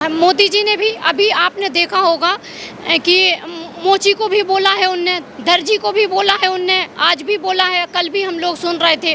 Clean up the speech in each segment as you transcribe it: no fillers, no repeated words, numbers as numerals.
मोदी जी ने भी अभी आपने देखा होगा कि मोची को भी बोला है उनने, दर्जी को भी बोला है उनने, आज भी बोला है, कल भी हम लोग सुन रहे थे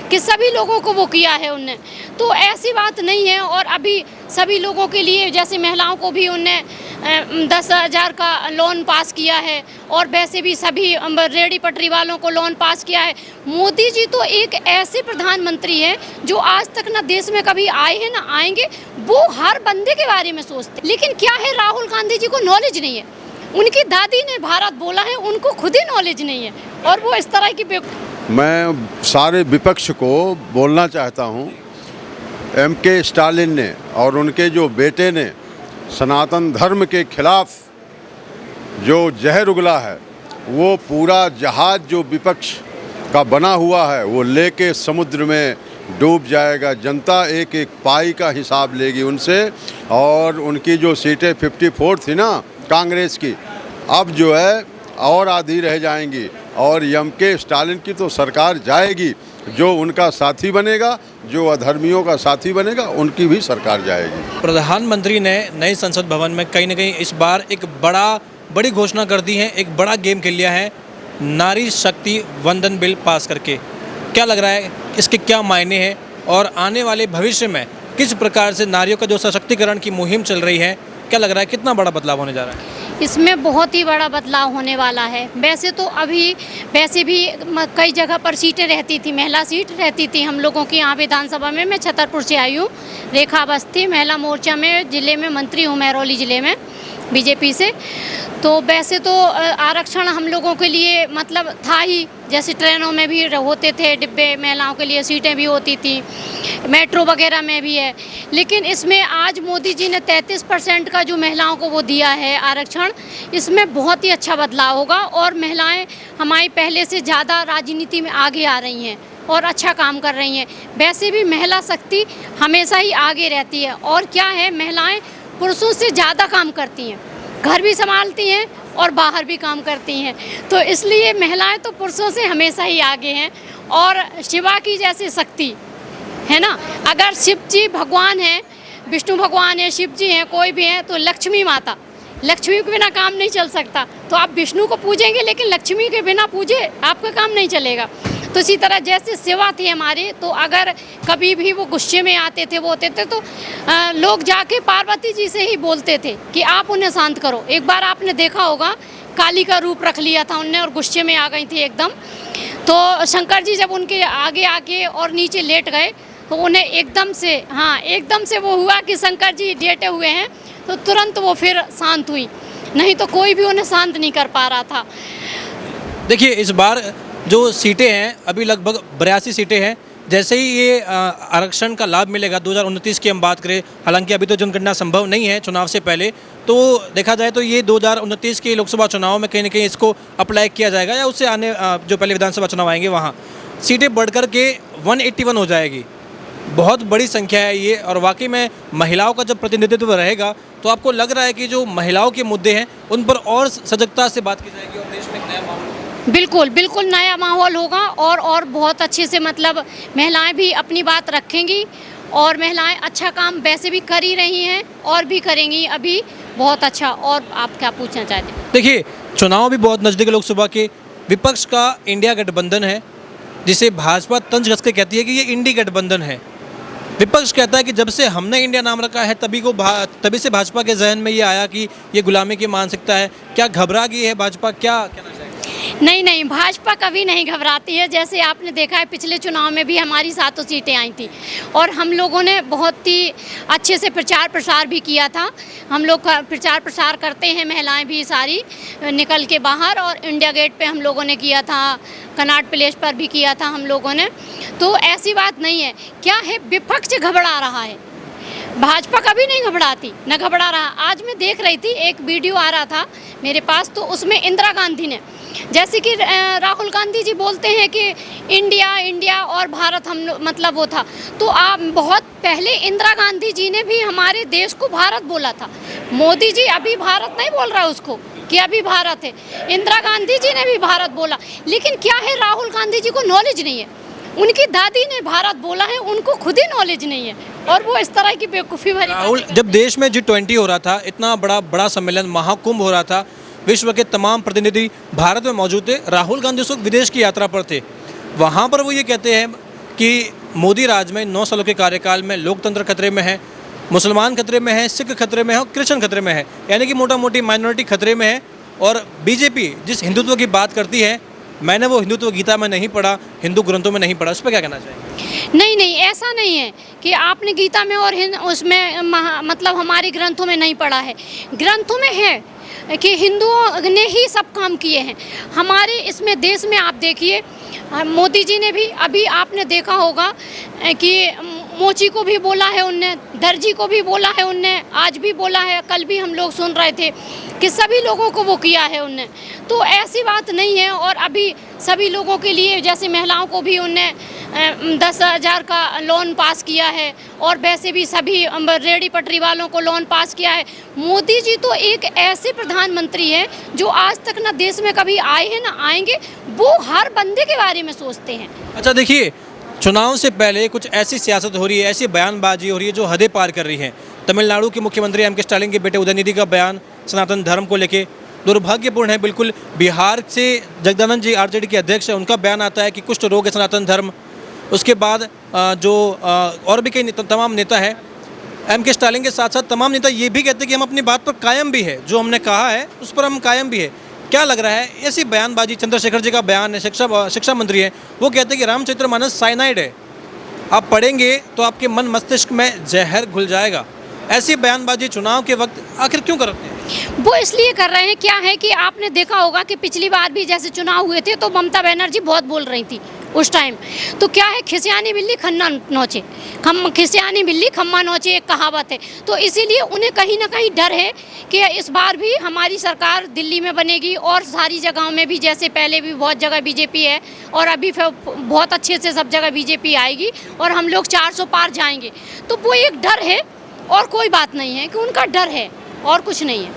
कि सभी लोगों को वो किया है उनने। तो ऐसी बात नहीं है। और अभी सभी लोगों के लिए जैसे महिलाओं को भी उनने 10,000 का लोन पास किया है और वैसे भी सभी रेहड़ी पटरी वालों को लोन पास किया है। मोदी जी तो एक ऐसे प्रधानमंत्री हैं जो आज तक ना देश में कभी आए हैं ना आएंगे। वो हर बंदे के बारे में सोचते, लेकिन क्या है राहुल गांधी जी को नॉलेज नहीं है। उनकी दादी ने भारत बोला है, उनको खुद ही नॉलेज नहीं है और वो इस तरह की। मैं सारे विपक्ष को बोलना चाहता हूँ, MK स्टालिन ने और उनके जो बेटे ने सनातन धर्म के खिलाफ जो जहर उगला है, वो पूरा जहाज जो विपक्ष का बना हुआ है वो लेके समुद्र में डूब जाएगा। जनता एक एक पाई का हिसाब लेगी उनसे। और उनकी जो सीटें 54 थी ना कांग्रेस की, अब जो है और आधी रह जाएंगी और MK स्टालिन की तो सरकार जाएगी। जो उनका साथी बनेगा, जो अधर्मियों का साथी बनेगा, उनकी भी सरकार जाएगी। प्रधानमंत्री ने नए संसद भवन में कहीं ना कहीं इस बार एक बड़ी घोषणा कर दी है, एक बड़ा गेम खेल लिया है नारी शक्ति वंदन बिल पास करके। क्या लग रहा है, इसके क्या मायने हैं और आने वाले भविष्य में किस प्रकार से नारियों का जो सशक्तिकरण की मुहिम चल रही है, क्या लग रहा है कितना बड़ा बदलाव होने जा रहा है? इसमें बहुत ही बड़ा बदलाव होने वाला है। वैसे तो अभी वैसे भी कई जगह पर सीटें रहती थी, महिला सीट रहती थी हम लोगों की यहाँ विधानसभा में। मैं छतरपुर से आई हूँ, रेखा बस्ती महिला मोर्चा में जिले में मंत्री हूँ, महरौली ज़िले में बीजेपी से। तो वैसे तो आरक्षण हम लोगों के लिए मतलब था ही, जैसे ट्रेनों में भी होते थे डिब्बे, महिलाओं के लिए सीटें भी होती थी, मेट्रो वगैरह में भी है। लेकिन इसमें आज मोदी जी ने 33% का जो महिलाओं को वो दिया है आरक्षण, इसमें बहुत ही अच्छा बदलाव होगा और महिलाएं हमारी पहले से ज़्यादा राजनीति में आगे आ रही हैं और अच्छा काम कर रही हैं। वैसे भी महिला शक्ति हमेशा ही आगे रहती है। और क्या है, महिलाएं पुरुषों से ज़्यादा काम करती हैं, घर भी संभालती हैं और बाहर भी काम करती हैं। तो इसलिए महिलाएं तो पुरुषों से हमेशा ही आगे हैं। और शिवा की जैसी शक्ति है ना, अगर शिव जी भगवान हैं, विष्णु भगवान है, शिव जी हैं, कोई भी है, तो लक्ष्मी माता, लक्ष्मी के बिना काम नहीं चल सकता। तो आप विष्णु को पूजेंगे लेकिन लक्ष्मी के बिना पूजे आपका काम नहीं चलेगा। तो इसी तरह जैसे शिवा थी हमारे, तो अगर कभी भी वो गुस्से में आते थे, वो होते थे, तो लोग जाके पार्वती जी से ही बोलते थे कि आप उन्हें शांत करो। एक बार आपने देखा होगा काली का रूप रख लिया था उनने और गुस्से में आ गई थी एकदम। तो शंकर जी जब उनके आगे आके और नीचे लेट गए तो उन्हें एकदम से वो हुआ कि शंकर जी लेटे हुए हैं, तो तुरंत वो फिर शांत हुई, नहीं तो कोई भी उन्हें शांत नहीं कर पा रहा था। देखिए, इस बार जो सीटें हैं अभी लगभग 82 सीटें हैं। जैसे ही ये आरक्षण का लाभ मिलेगा 2029 की हम बात करें, हालांकि अभी तो जनगणना संभव नहीं है चुनाव से पहले, तो देखा जाए तो ये 2029 के लोकसभा चुनाव में कहीं ना कहीं इसको अप्लाई किया जाएगा या उससे आने जो पहले विधानसभा चुनाव आएंगे वहाँ सीटें बढ़कर के 181 हो जाएगी। बहुत बड़ी संख्या है ये। और वाकई में महिलाओं का जब प्रतिनिधित्व रहेगा तो आपको लग रहा है कि जो महिलाओं के मुद्दे हैं उन पर और सजगता से बात की जाएगी और देश में एक नया माहौल, बिल्कुल बिल्कुल नया माहौल होगा। और बहुत अच्छे से मतलब महिलाएं भी अपनी बात रखेंगी और महिलाएं अच्छा काम वैसे भी कर ही रही हैं और भी करेंगी अभी बहुत अच्छा। और आप क्या पूछना चाहते हैं? देखिए, चुनाव भी बहुत नज़दीक है लोकसभा के। विपक्ष का इंडिया गठबंधन है, जिसे भाजपा तंज कस के कहती है कि ये इंडी गठबंधन है। विपक्ष कहता है कि जब से हमने इंडिया नाम रखा है तभी से भाजपा के जहन में ये आया कि ये गुलामी की मानसिकता है। क्या घबरा गई है भाजपा, क्या कहना चाहिए? नहीं, भाजपा कभी नहीं घबराती है। जैसे आपने देखा है पिछले चुनाव में भी हमारी 7 सीटें आई थी और हम लोगों ने बहुत ही अच्छे से प्रचार प्रसार भी किया था। हम लोग प्रचार प्रसार करते हैं, महिलाएं भी सारी निकल के बाहर, और इंडिया गेट पे हम लोगों ने किया था, कनॉट प्लेस पर भी किया था हम लोगों ने। तो ऐसी बात नहीं है। क्या है, विपक्ष घबरा रहा है, भाजपा कभी नहीं घबराती, न घबरा रहा। आज मैं देख रही थी, एक वीडियो आ रहा था मेरे पास, तो उसमें इंदिरा गांधी ने, जैसे कि राहुल गांधी जी बोलते हैं कि इंडिया और भारत हम मतलब वो था, तो आप बहुत पहले इंदिरा गांधी जी ने भी हमारे देश को भारत बोला था। मोदी जी अभी भारत नहीं बोल रहा उसको कि अभी भारत है, इंदिरा गांधी जी ने भी भारत बोला। लेकिन क्या है, राहुल गांधी जी को नॉलेज नहीं है। उनकी दादी ने भारत बोला है, उनको खुद ही नॉलेज नहीं है और वो इस तरह की बेवकूफ़ी भरी राहुल, जब देश में G20 हो रहा था, इतना बड़ा सम्मेलन महाकुंभ हो रहा था, विश्व के तमाम प्रतिनिधि भारत में मौजूद थे, राहुल गांधी उस वक्त विदेश की यात्रा पर थे, वहाँ पर वो ये कहते हैं कि मोदी राज में 9 सालों के कार्यकाल में लोकतंत्र खतरे में है, मुसलमान खतरे में है, सिख खतरे में है और क्रिश्चियन खतरे में है, यानी कि मोटा मोटी माइनॉरिटी खतरे में है। और बीजेपी जिस हिंदुत्व की बात करती है, मैंने वो हिंदुत्व गीता में नहीं पढ़ा, हिंदू ग्रंथों में नहीं पढ़ा, उस पर क्या कहना चाहिए? नहीं नहीं, ऐसा नहीं है कि आपने गीता में और उसमें मतलब हमारे ग्रंथों में नहीं पढ़ा है। ग्रंथों में है कि हिंदुओं ने ही सब काम किए हैं हमारे इसमें देश में। आप देखिए, मोदी जी ने भी अभी आपने देखा होगा कि मोची को भी बोला है उनने, दर्जी को भी बोला है उनने, आज भी बोला है, कल भी हम लोग सुन रहे थे कि सभी लोगों को वो किया है उनने। तो ऐसी बात नहीं है। और अभी सभी लोगों के लिए, जैसे महिलाओं को भी उनने 10,000 का लोन पास किया है और वैसे भी सभी रेहड़ी पटरी वालों को लोन पास किया है। मोदी जी तो एक ऐसे प्रधानमंत्री हैं जो आज तक ना देश में कभी आए हैं ना आएंगे, वो हर बंदे के बारे में सोचते हैं। अच्छा देखिए, चुनाव से पहले कुछ ऐसी सियासत हो रही है, ऐसी बयानबाजी हो रही है जो हदें पार कर रही है। तमिलनाडु के मुख्यमंत्री एम के स्टालिन के बेटे उदयनिधि का बयान सनातन धर्म को लेके दुर्भाग्यपूर्ण है बिल्कुल। बिहार से जगदानंद जी आरजेडी के अध्यक्ष है, उनका बयान आता है कि कुष्ठ रोग है सनातन धर्म। उसके बाद और भी कई तमाम नेता है, एम के स्टालिन के साथ साथ तमाम नेता ये भी कहते हैं कि हम अपनी बात पर कायम भी है, जो हमने कहा है उस पर हम कायम भी है। क्या लग रहा है ऐसी बयानबाजी? चंद्रशेखर जी का बयान है, शिक्षा मंत्री है, वो कहते हैं कि रामचरितमानस साइनाइड है, आप पढ़ेंगे तो आपके मन मस्तिष्क में जहर घुल जाएगा। ऐसी बयानबाजी चुनाव के वक्त आखिर क्यों करते हैं? वो इसलिए कर रहे हैं, क्या है कि आपने देखा होगा कि पिछली बार भी जैसे चुनाव हुए थे तो ममता बनर्जी बहुत बोल रही थी उस टाइम। तो क्या है, खिसियानी बिल्ली खन्ना नोचे, खिसियानी बिल्ली खम्मा नोचे, एक कहावत है। तो इसीलिए उन्हें कहीं ना कहीं डर है कि इस बार भी हमारी सरकार दिल्ली में बनेगी और सारी जगहों में भी, जैसे पहले भी बहुत जगह बीजेपी है और अभी बहुत अच्छे से सब जगह बीजेपी आएगी और हम लोग 400 पार जाएंगे। तो वो एक डर है और कोई बात नहीं है कि उनका डर है और कुछ नहीं है।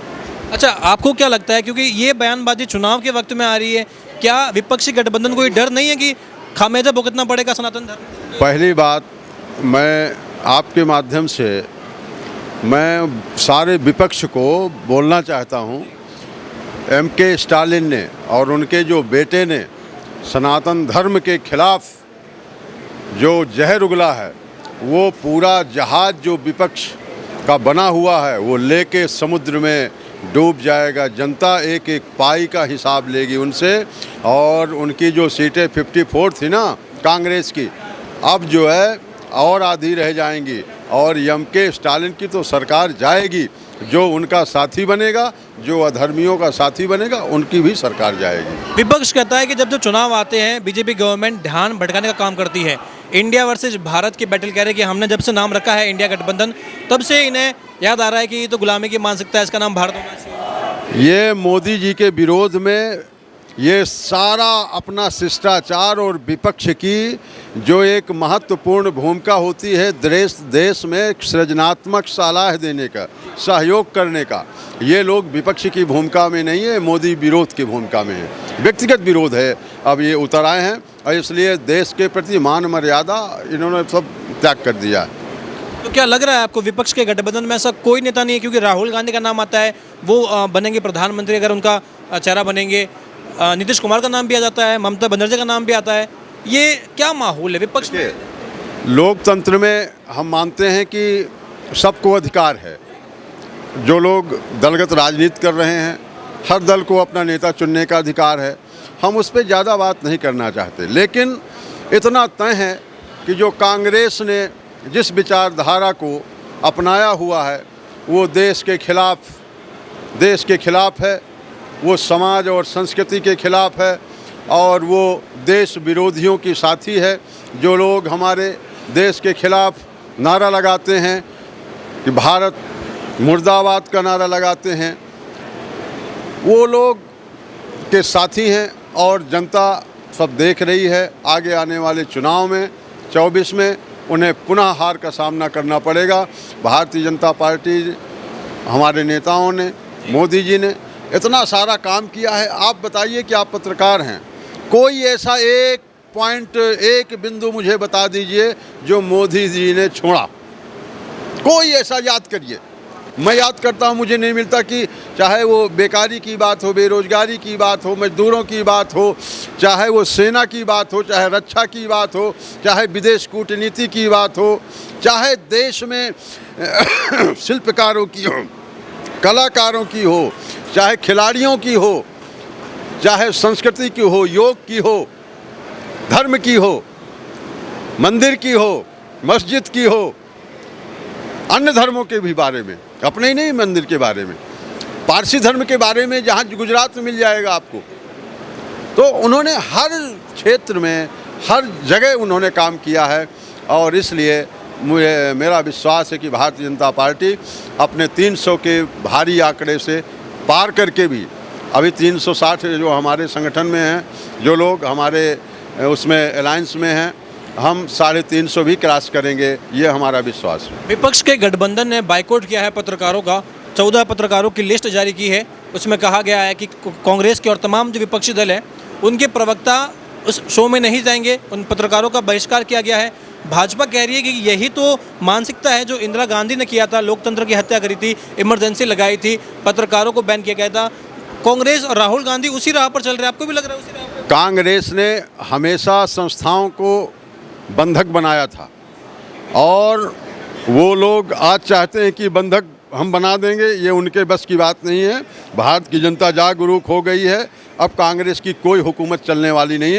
अच्छा, आपको क्या लगता है, क्योंकि ये बयानबाजी चुनाव के वक्त में आ रही है, क्या विपक्षी गठबंधन को ये डर नहीं है कि खामियाजा भुगतना पड़ेगा सनातन धर्म? पहली बात, मैं आपके माध्यम से मैं सारे विपक्ष को बोलना चाहता हूँ, एम के स्टालिन ने और उनके जो बेटे ने सनातन धर्म के खिलाफ जो जहर उगला है, वो पूरा जहाज जो विपक्ष का बना हुआ है वो लेके समुद्र में डूब जाएगा। जनता एक एक पाई का हिसाब लेगी उनसे। और उनकी जो सीटें 54 थी ना कांग्रेस की, अब जो है और आधी रह जाएंगी और एम के स्टालिन की तो सरकार जाएगी। जो उनका साथी बनेगा, जो अधर्मियों का साथी बनेगा, उनकी भी सरकार जाएगी। विपक्ष कहता है कि जब चुनाव आते हैं बीजेपी गवर्नमेंट ध्यान भटकाने का काम करती है। इंडिया वर्सेस भारत की बैटल कह रहे हैं कि हमने जब से नाम रखा है इंडिया गठबंधन, तब से इन्हें याद आ रहा है कि ये तो गुलामी की मानसिकता है, इसका नाम भारत होना चाहिए। ये मोदी जी के विरोध में ये सारा अपना शिष्टाचार और विपक्ष की जो एक महत्वपूर्ण भूमिका होती है देश में सृजनात्मक सलाह देने का, सहयोग करने का, ये लोग विपक्ष की भूमिका में नहीं है, मोदी विरोध की भूमिका में है। व्यक्तिगत विरोध है। अब ये उतर आए हैं और इसलिए देश के प्रति मान मर्यादा इन्होंने सब त्याग कर दिया है। तो क्या लग रहा है आपको, विपक्ष के गठबंधन में ऐसा कोई नेता नहीं है? क्योंकि राहुल गांधी का नाम आता है, वो बनेंगे प्रधानमंत्री अगर उनका चेहरा बनेंगे, नीतीश कुमार का नाम भी आ जाता है, ममता बनर्जी का नाम भी आता है। ये क्या माहौल है विपक्ष के? लोकतंत्र में हम मानते हैं कि सबको अधिकार है। जो लोग दलगत राजनीति कर रहे हैं, हर दल को अपना नेता चुनने का अधिकार है। हम उस पर ज़्यादा बात नहीं करना चाहते, लेकिन इतना तय है कि जो कांग्रेस ने जिस विचारधारा को अपनाया हुआ है वो देश के खिलाफ है, वो समाज और संस्कृति के खिलाफ है और वो देश विरोधियों की साथी है। जो लोग हमारे देश के खिलाफ नारा लगाते हैं कि भारत मुर्दाबाद का नारा लगाते हैं, वो लोग के साथी हैं और जनता सब देख रही है। आगे आने वाले चुनाव में 24 में उन्हें पुनः हार का सामना करना पड़ेगा। भारतीय जनता पार्टी, हमारे नेताओं ने, मोदी जी ने इतना सारा काम किया है। आप बताइए कि आप पत्रकार हैं, कोई ऐसा एक पॉइंट, एक बिंदु मुझे बता दीजिए जो मोदी जी ने छोड़ा। कोई ऐसा याद करिए। मैं याद करता हूँ, मुझे नहीं मिलता कि चाहे वो बेकारी की बात हो, बेरोजगारी की बात हो, मजदूरों की बात हो, चाहे वो सेना की बात हो, चाहे रक्षा की बात हो, चाहे विदेश कूटनीति की बात हो, चाहे देश में शिल्पकारों की हो, कलाकारों की हो, चाहे खिलाड़ियों की हो, चाहे संस्कृति की हो, योग की हो, धर्म की हो, मंदिर की हो, मस्जिद की हो, अन्य धर्मों के भी बारे में, अपने ही नहीं मंदिर के बारे में, पारसी धर्म के बारे में, जहाँ गुजरात में मिल जाएगा आपको। तो उन्होंने हर क्षेत्र में, हर जगह उन्होंने काम किया है और इसलिए मुझे, मेरा विश्वास है कि भारतीय जनता पार्टी अपने 300 के भारी आंकड़े से पार करके भी, अभी 360 जो हमारे संगठन में हैं, जो लोग हमारे उसमें अलायंस में हैं, हम 350 भी क्रॉस करेंगे, ये हमारा विश्वास है। विपक्ष के गठबंधन ने बाइकआउट किया है पत्रकारों का, 14 पत्रकारों की लिस्ट जारी की है। उसमें कहा गया है कि कांग्रेस के और तमाम जो विपक्षी दल हैं उनके प्रवक्ता उस शो में नहीं जाएंगे, उन पत्रकारों का बहिष्कार किया गया है। भाजपा कह रही है कि यही तो मानसिकता है जो इंदिरा गांधी ने किया था, लोकतंत्र की हत्या करी थी, इमरजेंसी लगाई थी, पत्रकारों को बैन किया गया था। कांग्रेस और राहुल गांधी उसी राह पर चल रहे हैं, आपको भी लग रहा है उसी राह पर? कांग्रेस ने हमेशा संस्थाओं को बंधक बनाया था और वो लोग आज चाहते हैं कि बंधक हम बना देंगे, ये उनके बस की बात नहीं है। भारत की जनता जागरूक हो गई है, अब कांग्रेस की कोई हुकूमत चलने वाली नहीं है।